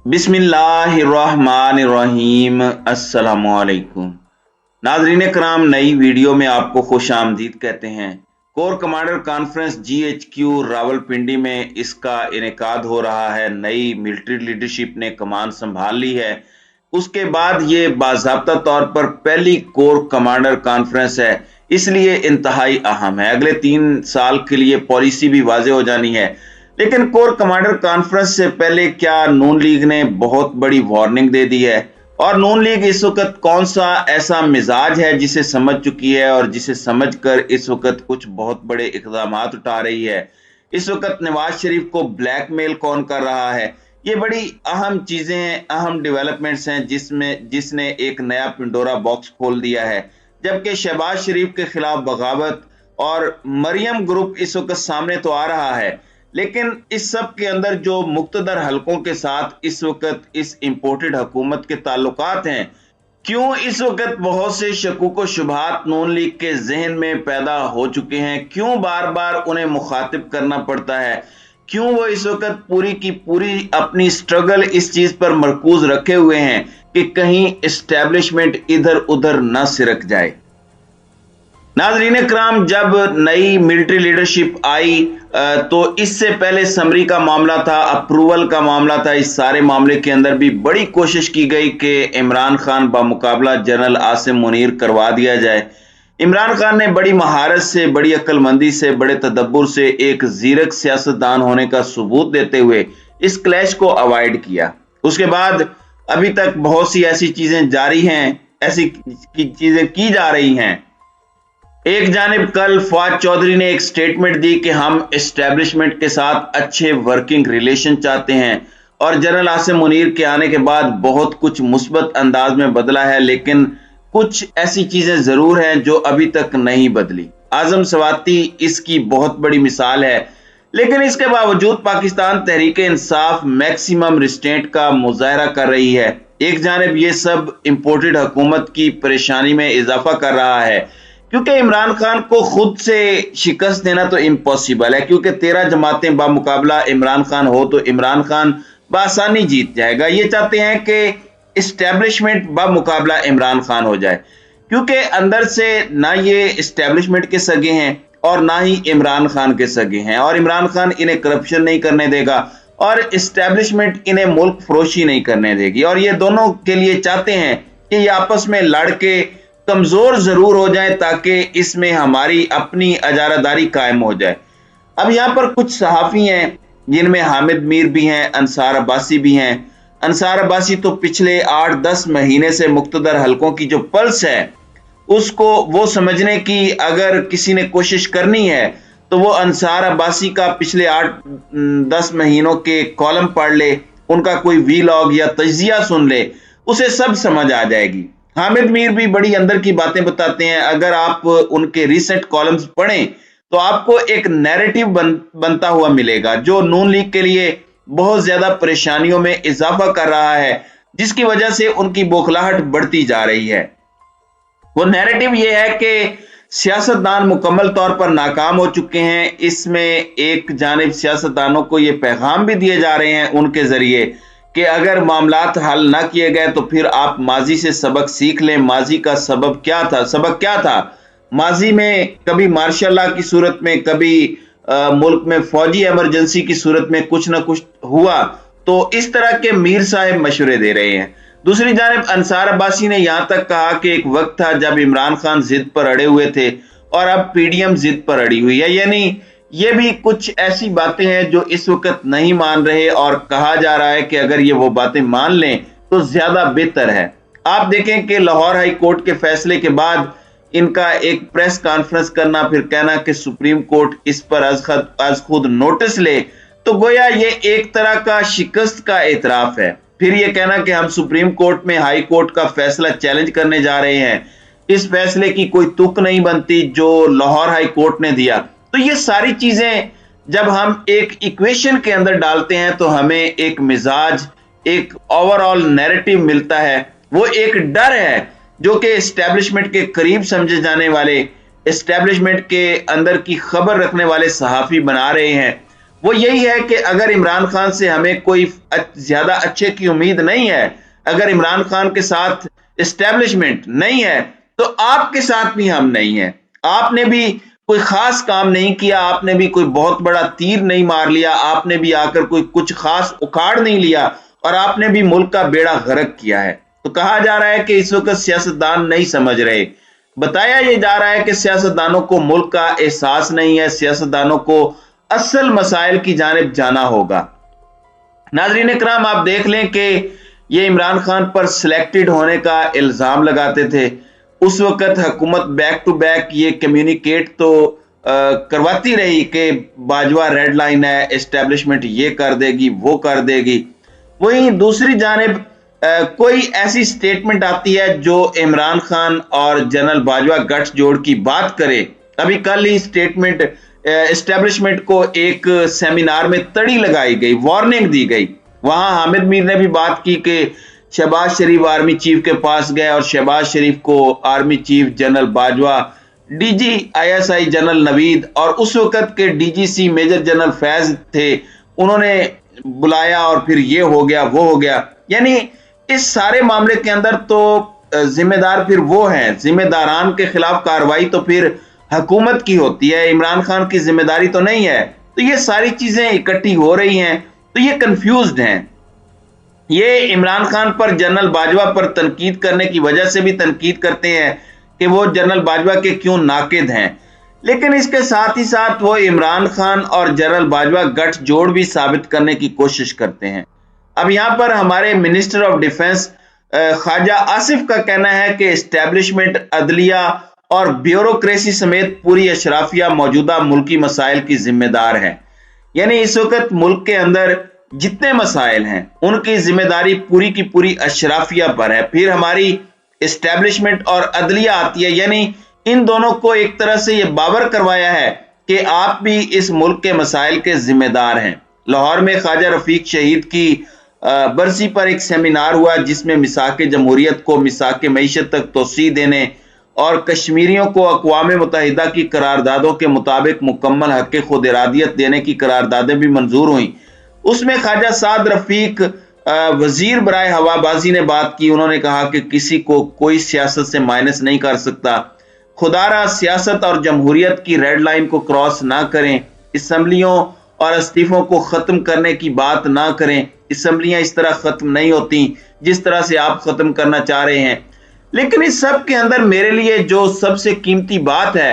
बिस्मिल्लाहिर्रहमानिर्रहीम। अस्सलामुअलैकुम नाजरीन कराम, नई वीडियो में आपको खुश आमदीद कहते हैं। Core commander conference GHQ Rawalpindi में इसका इनेकाद हो रहा है। नई मिलिट्री लीडरशिप ने कमान संभाल ली है। उसके बाद ये बाज़ाब्ता तौर पर पहली कोर कमांडर कॉन्फ्रेंस है, इसलिए इंतहाई अहम है। अगले 3 साल के लिए पॉलिसी भी वाजे हो जानी है। लेकिन कोर कमांडर कॉन्फ्रेंस से पहले क्या नून लीग ने बहुत बड़ी वार्निंग दे दी है? और नून लीग इस वक्त कौन सा ऐसा मिजाज है जिसे समझ चुकी है और जिसे समझकर इस वक्त कुछ बहुत बड़े इकदाम उठा रही है? इस वक्त नवाज शरीफ को ब्लैकमेल कौन कर रहा है? ये बड़ी अहम चीजें हैं, अहम डेवलपमेंट्स हैं जिसने एक नया पिंडोरा बॉक्स खोल दिया है। जबकि शहबाज शरीफ के खिलाफ बगावत और मरियम ग्रुप इस वक्त सामने तो आ रहा है, लेकिन इस सब के अंदर जो मुक्तदर हलकों के साथ इस वक्त इस इंपोर्टेड हुकूमत के ताल्लुकात हैं, क्यों इस वक्त बहुत से शकूक व शुबहात नून लीग के जहन में पैदा हो चुके हैं? क्यों बार बार उन्हें मुखातिब करना पड़ता है? क्यों वो इस वक्त पूरी की पूरी अपनी स्ट्रगल इस चीज पर मरकूज रखे हुए हैं कि कहीं एस्टेब्लिशमेंट इधर उधर न सिरक जाए? नाजरीन कराम, जब नई मिलिट्री लीडरशिप आई तो इससे पहले समरी का मामला था, अप्रूवल का मामला था। इस सारे मामले के अंदर भी बड़ी कोशिश की गई कि इमरान खान बामुकाबला जनरल आसिम मुनीर करवा दिया जाए। इमरान खान ने बड़ी महारत से, बड़ी अक्लमंदी से, बड़े तदब्बुर से एक जीरक सियासतदान होने का सबूत देते हुए इस क्लैश को अवॉइड किया। उसके बाद अभी तक बहुत सी ऐसी चीजें जारी हैं, ऐसी चीजें की जा रही हैं। एक जानिब कल फवाद चौधरी ने एक स्टेटमेंट दी कि हम एस्टेब्लिशमेंट के साथ अच्छे वर्किंग रिलेशन चाहते हैं और जनरल आसिम मुनीर के आने के बाद बहुत कुछ मुस्बत अंदाज में बदला है, लेकिन कुछ ऐसी चीजें जरूर हैं जो अभी तक नहीं बदली। आजम सवाती इसकी बहुत बड़ी मिसाल है। लेकिन इसके बावजूद पाकिस्तान तहरीक इंसाफ मैक्सिमम रिस्ट्रेंट का मुजाहरा कर रही है। एक जानिब ये सब इंपोर्टेड हुकूमत की परेशानी में इजाफा कर रहा है, क्योंकि इमरान खान को खुद से शिकस्त देना तो इम्पॉसिबल है, क्योंकि 13 जमातें बामुकाबला इमरान खान हो तो इमरान खान बासानी जीत जाएगा। ये चाहते हैं कि इस्टेब्लिशमेंट बामुकाबला इमरान खान हो जाए, क्योंकि अंदर से ना ये इस्टेब्लिशमेंट के सगे हैं और ना ही इमरान खान के सगे हैं, और इमरान खान इन्हें करप्शन नहीं करने देगा और इस्टेब्लिशमेंट इन्हें मुल्क फरोशी नहीं करने देगी। और ये दोनों के लिए चाहते हैं कि ये आपस में लड़ के कमजोर जरूर हो जाए ताकि इसमें हमारी अपनी अजारादारी कायम हो जाए। अब यहाँ पर कुछ सहाफी हैं जिनमें हामिद मीर भी हैं, अंसार अब्बासी भी हैं। अंसार अब्बासी तो पिछले 8-10 महीने से मुक्तदर हलकों की जो पल्स है उसको वो समझने की अगर किसी ने कोशिश करनी है तो वो अंसार अब्बासी का पिछले 8-10 महीनों के कॉलम पढ़ ले, उनका कोई वीलॉग या तजिया सुन ले, उसे सब समझ आ जाएगी। हामिद मीर भी बड़ी अंदर की बातें बताते हैं। अगर आप उनके रिसेंट कॉलम्स पढ़ें तो आपको एक नैरेटिव बनता हुआ मिलेगा जो नून लीग के लिए बहुत ज्यादा परेशानियों में इजाफा कर रहा है, जिसकी वजह से उनकी बौखलाहट बढ़ती जा रही है। वो नैरेटिव ये है कि सियासतदान मुकम्मल तौर पर नाकाम हो चुके हैं। इसमें एक जानिब सियासतदानों को ये पैगाम भी दिए जा रहे हैं उनके जरिए कि अगर मामलात हल ना किए गए तो फिर आप माजी से सबक सीख लें। माजी का सबक क्या था? माजी में कभी मार्शल लॉ की सूरत में, कभी मुल्क में फौजी इमरजेंसी की सूरत में कुछ ना कुछ हुआ, तो इस तरह के मीर साहब मशवरे दे रहे हैं। दूसरी जानिब अंसार अब्बासी ने यहां तक कहा कि एक वक्त था जब इमरान खान जिद पर अड़े हुए थे और अब PDM जिद पर अड़ी हुई है। यानी ये भी कुछ ऐसी बातें हैं जो इस वक्त नहीं मान रहे और कहा जा रहा है कि अगर ये वो बातें मान लें तो ज्यादा बेहतर है। आप देखें कि लाहौर हाई कोर्ट के फैसले के बाद इनका एक प्रेस कॉन्फ्रेंस करना, फिर कहना कि सुप्रीम कोर्ट इस पर आज खुद नोटिस ले, तो गोया ये एक तरह का शिकस्त का एतराफ है। फिर ये कहना कि हम सुप्रीम कोर्ट में हाई कोर्ट का फैसला चैलेंज करने जा रहे हैं, इस फैसले की कोई तुक नहीं बनती जो लाहौर हाई कोर्ट ने दिया। तो ये सारी चीजें जब हम एक इक्वेशन के अंदर डालते हैं तो हमें एक मिजाज, एक ओवरऑल नैरेटिव मिलता है। वो एक डर है जो कि एस्टेब्लिशमेंट के करीब समझे जाने वाले, एस्टेब्लिशमेंट के अंदर की खबर रखने वाले सहाफी बना रहे हैं। वो यही है कि अगर इमरान खान से हमें कोई ज्यादा अच्छे की उम्मीद नहीं है, अगर इमरान खान के साथ एस्टेब्लिशमेंट नहीं है, तो आपके साथ भी हम नहीं है। आपने भी कोई खास काम नहीं किया, आपने भी कोई बहुत बड़ा तीर नहीं मार लिया, आपने भी आकर कोई कुछ खास उखाड़ नहीं लिया, और आपने भी मुल्क का बेड़ा गर्क किया है। तो कहा जा रहा है कि इस वक्त सियासतदान नहीं समझ रहे। बताया यह जा रहा है कि सियासतदानों को मुल्क का एहसास नहीं है, सियासतदानों को असल मसाइल की जानिब जाना होगा। नाज़रीन इकराम, आप देख लें कि ये इमरान खान पर सिलेक्टेड होने का इल्जाम लगाते थे। उस वक्त हुकूमत बैक टू बैक ये कम्युनिकेट तो करवाती रही कि बाजवा रेड लाइन है, एस्टेब्लिशमेंट ये कर देगी, वो कर देगी। वहीं दूसरी जानिब कोई ऐसी स्टेटमेंट आती है जो इमरान खान और जनरल बाजवा गठजोड़ की बात करे। अभी कल ही स्टेटमेंट एस्टेब्लिशमेंट को एक सेमिनार में तड़ी लगाई गई, वार्निंग दी गई। वहां हामिद मीर ने भी बात की कि शहबाज शरीफ आर्मी चीफ के पास गए और शहबाज शरीफ को army chief general Bajwa, DG ISI general Naveed और उस वक्त के डीजीसी मेजर जनरल फैज थे, उन्होंने बुलाया और फिर ये हो गया, वो हो गया। यानी इस सारे मामले के अंदर तो जिम्मेदार फिर वो हैं, जिम्मेदारान के खिलाफ कार्रवाई तो फिर हुकूमत की होती है, इमरान खान की जिम्मेदारी तो नहीं है। तो ये सारी चीजें इकट्ठी हो रही हैं, तो ये कंफ्यूज्ड हैं। ये इमरान खान पर, जनरल बाजवा पर तनकीद करने की वजह से भी तनकीद करते हैं कि वो जनरल बाजवा के क्यों नाकिद हैं, लेकिन इसके साथ ही साथ वो इमरान खान और जनरल बाजवा गठजोड़ भी साबित करने की कोशिश करते हैं। अब यहां पर हमारे minister of defence Khawaja Asif का कहना है कि एस्टेब्लिशमेंट, अदलिया और ब्यूरोक्रेसी समेत पूरी अशराफिया मौजूदा मुल्की मसाइल की जिम्मेदार है। यानी इस वक्त मुल्क के अंदर जितने मसाइल हैं उनकी जिम्मेदारी पूरी की पूरी अशराफिया पर है। फिर हमारी एस्टेब्लिशमेंट और अदलिया आती है। यानी इन दोनों को एक तरह से यह बावर करवाया है कि आप भी इस मुल्क के मसाइल के जिम्मेदार हैं। लाहौर में ख्वाजा रफीक शहीद की बरसी पर एक सेमिनार हुआ जिसमें मिसाक जमहूरियत को मिसाक मईशत तक तोसी देने और कश्मीरियों को अक़वाम मुत्तहिदा की करारदादों के मुताबिक मुकम्मल हक़ खुद इरादियत देने की करारदादें भी मंजूर हुई। उसमें ख्वाजा साद रफीक वजीर बराए हवाबाजी ने बात की। उन्होंने कहा कि किसी को कोई सियासत से माइनस नहीं कर सकता। खुदारा सियासत और जमहूरियत की रेड लाइन को क्रॉस ना करें। असम्बलियों और इस्तीफों को खत्म करने की बात ना करें। असम्बलियां इस तरह खत्म नहीं होती जिस तरह से आप खत्म करना चाह रहे हैं। लेकिन इस सब के अंदर मेरे लिए जो सबसे कीमती बात है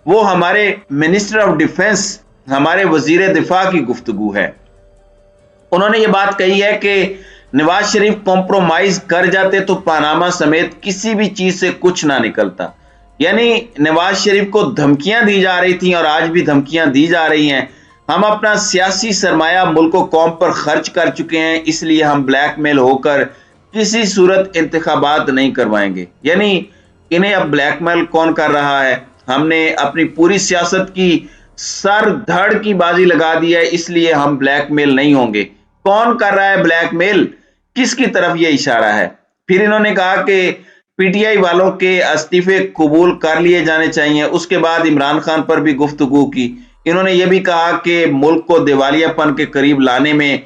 वो हमारे मिनिस्टर ऑफ डिफेंस, हमारे वजीर दिफा की गुफ्तगू है। उन्होंने ये बात कही है कि नवाज शरीफ कॉम्प्रोमाइज कर जाते तो पानामा समेत किसी भी चीज से कुछ ना निकलता। यानी नवाज शरीफ को धमकियां दी जा रही थी और आज भी धमकियां दी जा रही हैं। हम अपना सियासी सरमाया मुल्क कौम पर खर्च कर चुके हैं, इसलिए हम ब्लैकमेल होकर किसी सूरत इंतखाबात नहीं करवाएंगे। यानी इन्हें अब ब्लैकमेल कौन कर रहा है? हमने अपनी पूरी सियासत की सर धड़ की बाजी लगा दी है, इसलिए हम ब्लैकमेल नहीं होंगे। कौन कर रहा है ब्लैकमेल? किसकी तरफ ये इशारा है? फिर इन्होंने कहा कि पीटीआई वालों के इस्तीफे कबूल कर लिए जाने चाहिए। उसके बाद इमरान खान पर भी गुफ्तगू की। इन्होंने ये भी कहा कि मुल्क को दिवालियापन के करीब लाने में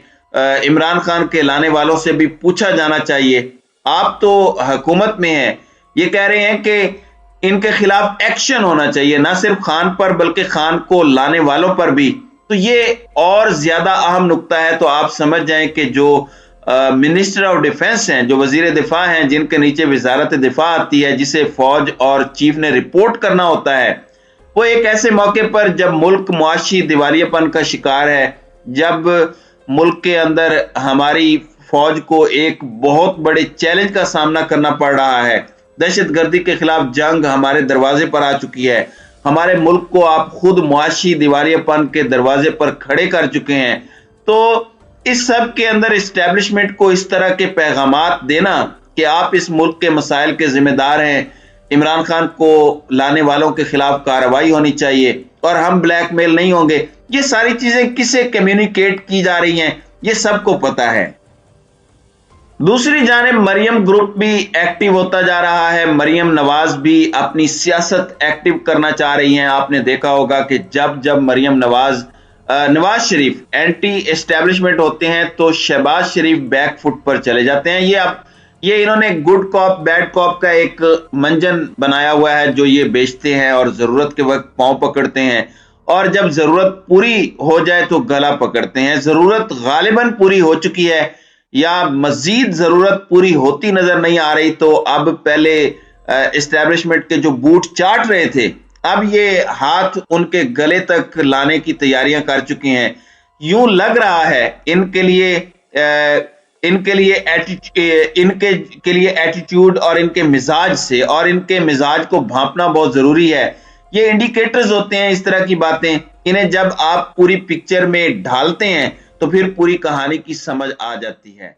इमरान खान के लाने वालों से भी पूछा जाना चाहिए। आप तो हुकूमत में हैं, ये कह रहे हैं कि इनके खिलाफ एक्शन होना चाहिए, ना सिर्फ खान पर बल्कि खान को लाने वालों पर भी। तो ये और ज्यादा अहम नुक्ता है। तो आप समझ जाएं कि जो मिनिस्टर ऑफ डिफेंस हैं, जो वजीर दिफा हैं, जिनके नीचे वजारत दिफा आती है, जिसे फौज और चीफ ने रिपोर्ट करना होता है, वो एक ऐसे मौके पर जब मुल्क मुआशी दिवालियापन का शिकार है, जब मुल्क के अंदर हमारी फौज को एक बहुत बड़े चैलेंज का सामना करना पड़ रहा है, दहशतगर्दी के खिलाफ जंग हमारे दरवाजे पर आ चुकी है, हमारे मुल्क को आप खुद मुआशी दिवालियापन के दरवाजे पर खड़े कर चुके हैं। तो इस सब के अंदर एस्टेब्लिशमेंट को इस तरह के पैगामात देना कि आप इस मुल्क के मसाइल के जिम्मेदार हैं, इमरान खान को लाने वालों के खिलाफ कार्रवाई होनी चाहिए और हम ब्लैकमेल नहीं होंगे, ये सारी चीजें किसे कम्युनिकेट की जा रही हैं, ये सबको पता है। दूसरी जानिब मरियम ग्रुप भी एक्टिव होता जा रहा है। मरियम नवाज भी अपनी सियासत एक्टिव करना चाह रही हैं। आपने देखा होगा कि जब जब मरियम नवाज नवाज शरीफ एंटी एस्टेब्लिशमेंट होते हैं तो शहबाज शरीफ बैक फुट पर चले जाते हैं। ये इन्होंने गुड कॉप बैड कॉप का एक मंजन बनाया हुआ है जो ये बेचते हैं और जरूरत के वक्त पांव पकड़ते हैं और जब जरूरत पूरी हो जाए तो गला पकड़ते हैं। जरूरत गालिबन पूरी हो चुकी है या मजीद जरूरत पूरी होती नजर नहीं आ रही, तो अब पहले एस्टेब्लिशमेंट के जो बूट चाट रहे थे अब ये हाथ उनके गले तक लाने की तैयारियां कर चुके हैं। यूं लग रहा है इनके लिए एटीट्यूड और इनके मिजाज से, और इनके मिजाज को भांपना बहुत जरूरी है। ये इंडिकेटर्स होते हैं इस तरह की बातें, इन्हें जब आप पूरी पिक्चर में ढालते हैं तो फिर पूरी कहानी की समझ आ जाती है।